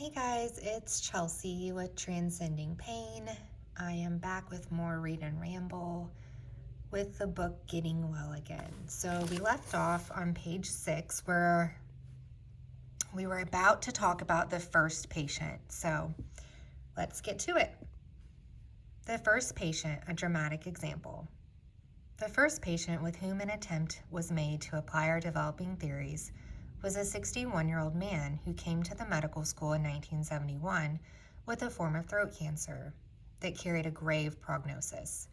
Hey guys, it's Chelsea with Transcending Pain. I am back with more Read and Ramble with the book Getting Well Again. So we left off on page 6 where we were about to talk about the first patient. So let's get to it. The first patient, a dramatic example. The first patient with whom an attempt was made to apply our developing theories was a 61-year-old man who came to the medical school in 1971 with a form of throat cancer that carried a grave prognosis.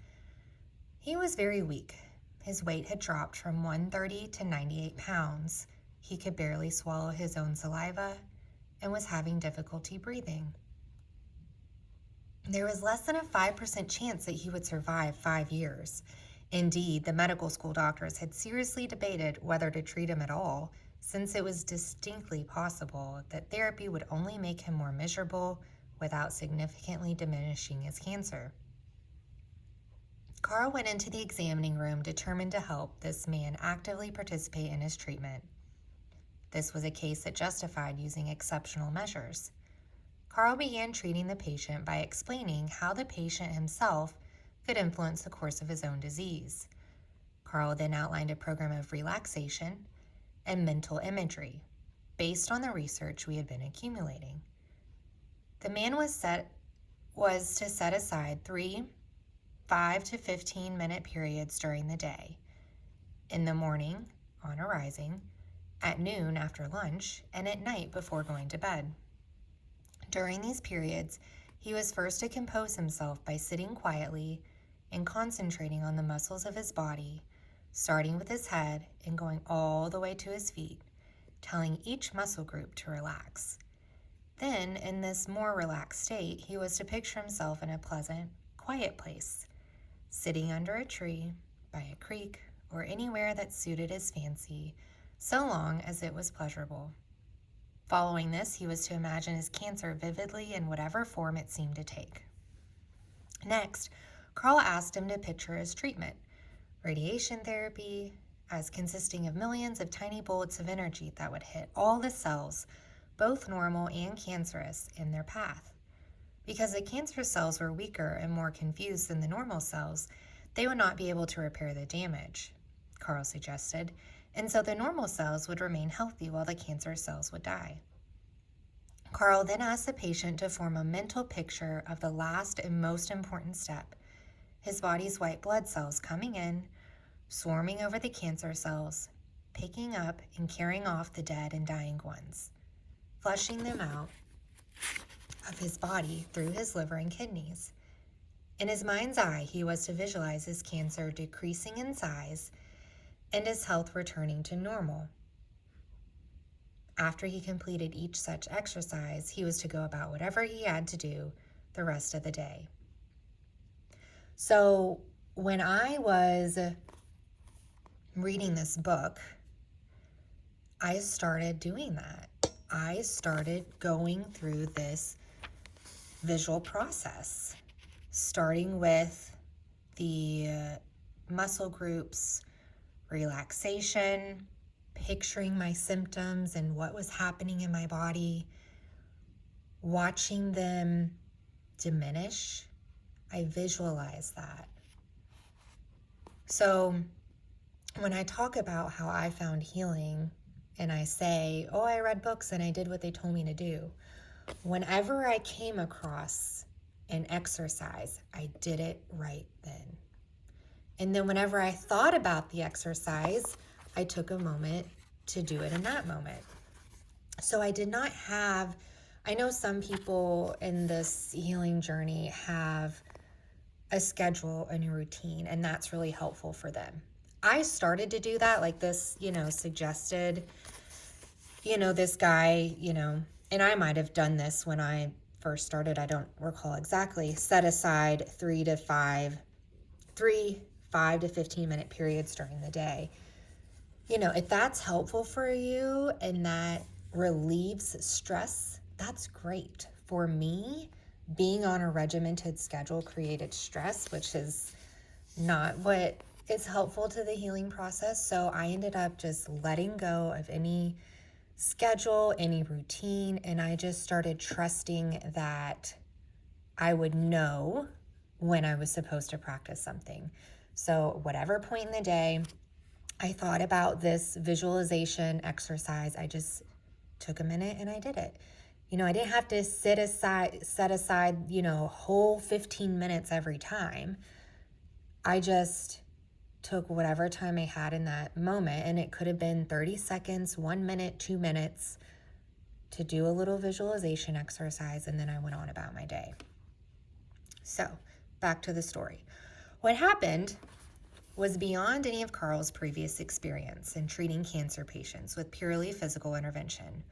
He was very weak. His weight had dropped from 130 to 98 pounds. He could barely swallow his own saliva and was having difficulty breathing. There was less than a 5% chance that he would survive 5 years. Indeed, the medical school doctors had seriously debated whether to treat him at all, since it was distinctly possible that therapy would only make him more miserable without significantly diminishing his cancer. Carl went into the examining room determined to help this man actively participate in his treatment. This was a case that justified using exceptional measures. Carl began treating the patient by explaining how the patient himself could influence the course of his own disease. Carl then outlined a program of relaxation and mental imagery based on the research we had been accumulating. The man was to set aside 3 5 to 15 minute periods during the day, in the morning on arising, at noon after lunch, and at night before going to bed. During these periods, he was first to compose himself by sitting quietly and concentrating on the muscles of his body, starting with his head and going all the way to his feet, telling each muscle group to relax. Then, in this more relaxed state, he was to picture himself in a pleasant, quiet place, sitting under a tree, by a creek, or anywhere that suited his fancy, so long as it was pleasurable. Following this, he was to imagine his cancer vividly in whatever form it seemed to take. Next, Carl asked him to picture his treatment, radiation therapy, as consisting of millions of tiny bullets of energy that would hit all the cells, both normal and cancerous, in their path. Because the cancer cells were weaker and more confused than the normal cells, they would not be able to repair the damage, Carl suggested, and so the normal cells would remain healthy while the cancer cells would die. Carl then asked the patient to form a mental picture of the last and most important step, his body's white blood cells coming in, swarming over the cancer cells, picking up and carrying off the dead and dying ones, flushing them out of his body through his liver and kidneys. In his mind's eye, he was to visualize his cancer decreasing in size and his health returning to normal. After he completed each such exercise, he was to go about whatever he had to do the rest of the day. So when I was reading this book, I started doing that. I started going through this visual process, starting with the muscle groups, relaxation, picturing my symptoms and what was happening in my body, watching them diminish. I visualize that. So when I talk about how I found healing and I say, oh, I read books and I did what they told me to do, whenever I came across an exercise, I did it right then. And then whenever I thought about the exercise, I took a moment to do it in that moment. So I did not have, I know some people in this healing journey have a schedule and a routine, and that's really helpful for them. I started to do that, like this, suggested, this guy, and I might have done this when I first started, I don't recall exactly, set aside 3 to 5 to 15 minute periods during the day. If that's helpful for you and that relieves stress, that's great. For me, being on a regimented schedule created stress, which is not what is helpful to the healing process. So I ended up just letting go of any schedule, any routine, and I just started trusting that I would know when I was supposed to practice something. So whatever point in the day I thought about this visualization exercise, I just took a minute and I did it. I didn't have to set aside, whole 15 minutes every time. I just took whatever time I had in that moment, and it could have been 30 seconds, 1 minute, 2 minutes to do a little visualization exercise, and then I went on about my day. So, back to the story. What happened was beyond any of Carl's previous experience in treating cancer patients with purely physical intervention.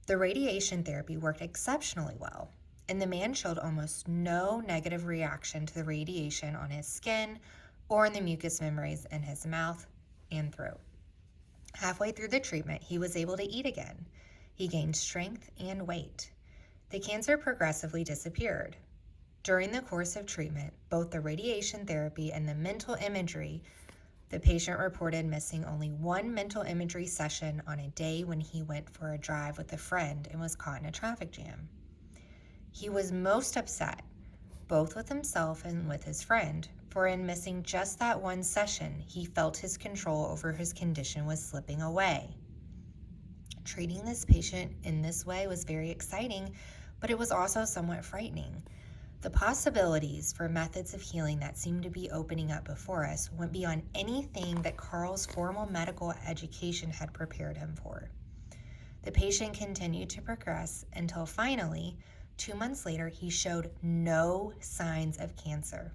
The radiation therapy worked exceptionally well, and the man showed almost no negative reaction to the radiation on his skin or in the mucous membranes in his mouth and throat. Halfway through the treatment, he was able to eat again. He gained strength and weight. The cancer progressively disappeared. During the course of treatment, both the radiation therapy and the mental imagery, the patient reported missing only one mental imagery session on a day when he went for a drive with a friend and was caught in a traffic jam. He was most upset, both with himself and with his friend, for in missing just that one session, he felt his control over his condition was slipping away. Treating this patient in this way was very exciting, but it was also somewhat frightening. The possibilities for methods of healing that seemed to be opening up before us went beyond anything that Carl's formal medical education had prepared him for. The patient continued to progress until finally, 2 months later, he showed no signs of cancer.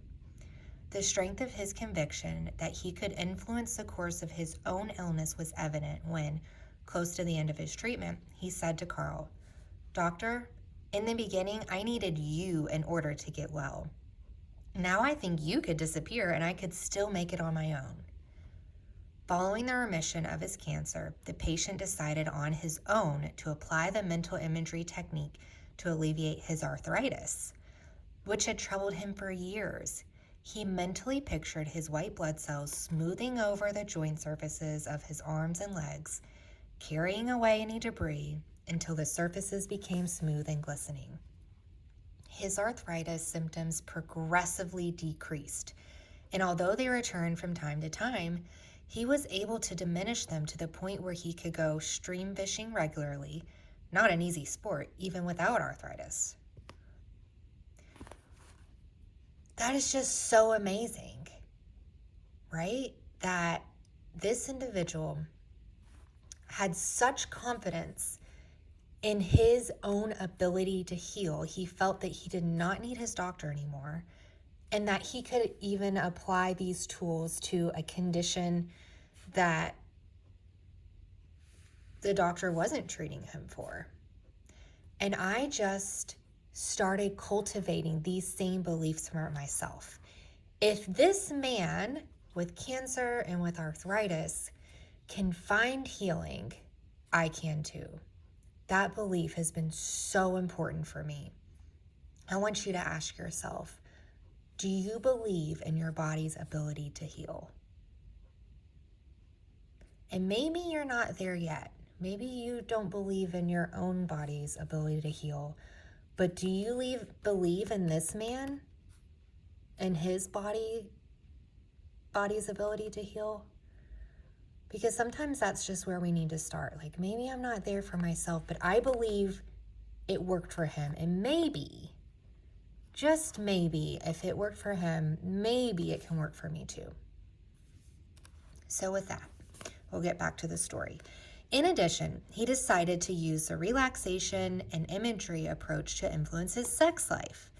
The strength of his conviction that he could influence the course of his own illness was evident when, close to the end of his treatment, he said to Carl, "Doctor, in the beginning, I needed you in order to get well. Now I think you could disappear and I could still make it on my own." Following the remission of his cancer, the patient decided on his own to apply the mental imagery technique to alleviate his arthritis, which had troubled him for years. He mentally pictured his white blood cells smoothing over the joint surfaces of his arms and legs, carrying away any debris until the surfaces became smooth and glistening. His arthritis symptoms progressively decreased, and although they returned from time to time, he was able to diminish them to the point where he could go stream fishing regularly, not an easy sport, even without arthritis. That is just so amazing, right? That this individual had such confidence in his own ability to heal. He felt that he did not need his doctor anymore, and that he could even apply these tools to a condition that the doctor wasn't treating him for. And I just started cultivating these same beliefs for myself. If this man with cancer and with arthritis can find healing, I can too. That belief has been so important for me. I want you to ask yourself, do you believe in your body's ability to heal? And maybe you're not there yet. Maybe you don't believe in your own body's ability to heal, but do you believe in this man and his body's ability to heal? Because sometimes that's just where we need to start. Like, maybe I'm not there for myself, but I believe it worked for him. And maybe, just maybe, if it worked for him, maybe it can work for me too. So with that, we'll get back to the story. In addition, he decided to use the relaxation and imagery approach to influence his sex life.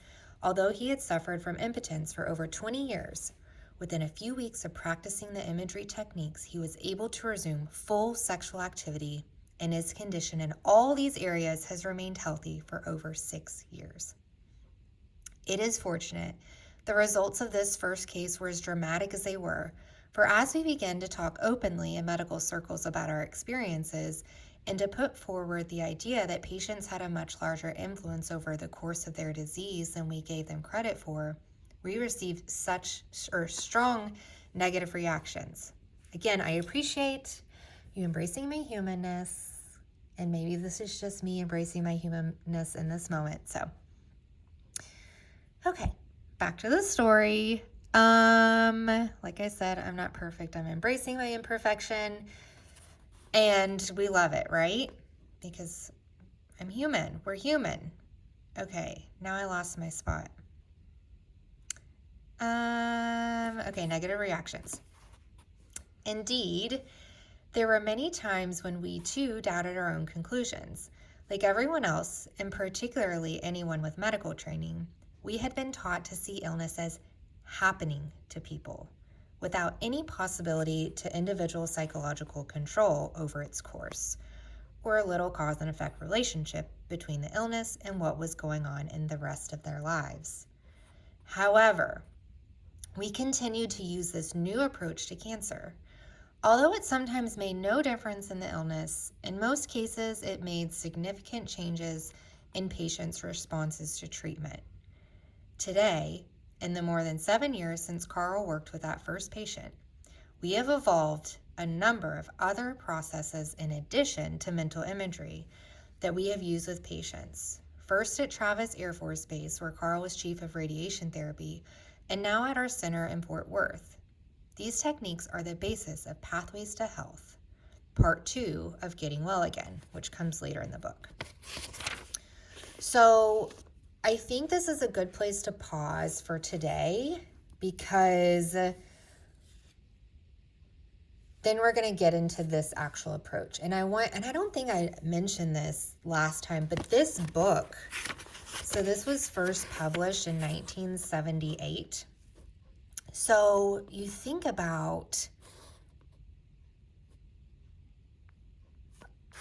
Although he had suffered from impotence for over 20 years, within a few weeks of practicing the imagery techniques, he was able to resume full sexual activity, and his condition in all these areas has remained healthy for over 6 years. It is fortunate the results of this first case were as dramatic as they were, for as we began to talk openly in medical circles about our experiences and to put forward the idea that patients had a much larger influence over the course of their disease than we gave them credit for, we received such strong negative reactions. Again, I appreciate you embracing my humanness And maybe this is just me embracing my humanness in this moment. So, okay, back to the story. Like I said, I'm not perfect. I'm embracing my imperfection, and we love it, right? Because I'm human. We're human. Okay, now I lost my spot. Okay, negative reactions. Indeed, there were many times when we too doubted our own conclusions. Like everyone else, and particularly anyone with medical training, we had been taught to see illness as happening to people, without any possibility to individual psychological control over its course, or a little cause and effect relationship between the illness and what was going on in the rest of their lives. However, we continued to use this new approach to cancer. Although it sometimes made no difference in the illness, in most cases it made significant changes in patients' responses to treatment. Today, in the more than 7 years since Carl worked with that first patient, we have evolved a number of other processes in addition to mental imagery that we have used with patients. First at Travis Air Force Base, where Carl was chief of radiation therapy, and now at our center in Fort Worth. These techniques are the basis of Pathways to Health, part 2 of Getting Well Again, which comes later in the book. So I think this is a good place to pause for today, because then we're going to get into this actual approach. And I don't think I mentioned this last time, but this book, so this was first published in 1978. So you think about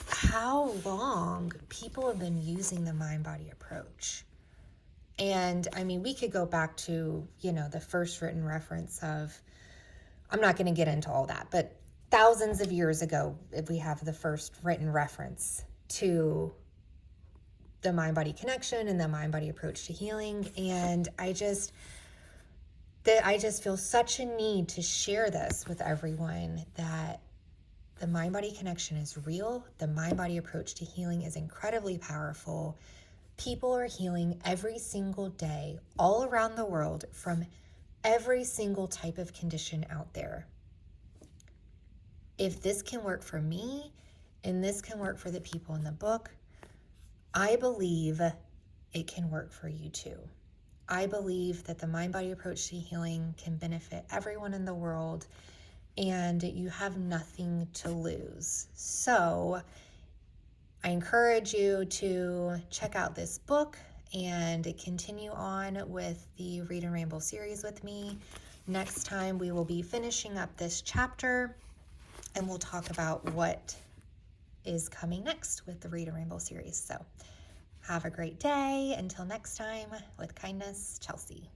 how long people have been using the mind-body approach. And I mean, we could go back to, the first written reference of, I'm not going to get into all that, but thousands of years ago, if we have the first written reference to the mind-body connection and the mind-body approach to healing. And I just feel such a need to share this with everyone, that the mind-body connection is real. The mind-body approach to healing is incredibly powerful. People are healing every single day all around the world from every single type of condition out there. If this can work for me, and this can work for the people in the book, I believe it can work for you too. I believe that the mind-body approach to healing can benefit everyone in the world, and you have nothing to lose. So I encourage you to check out this book and continue on with the Read Ramble series with me. Next time we will be finishing up this chapter, and we'll talk about what is coming next with the Read Ramble series. So have a great day. Until next time, with kindness, Chelsea.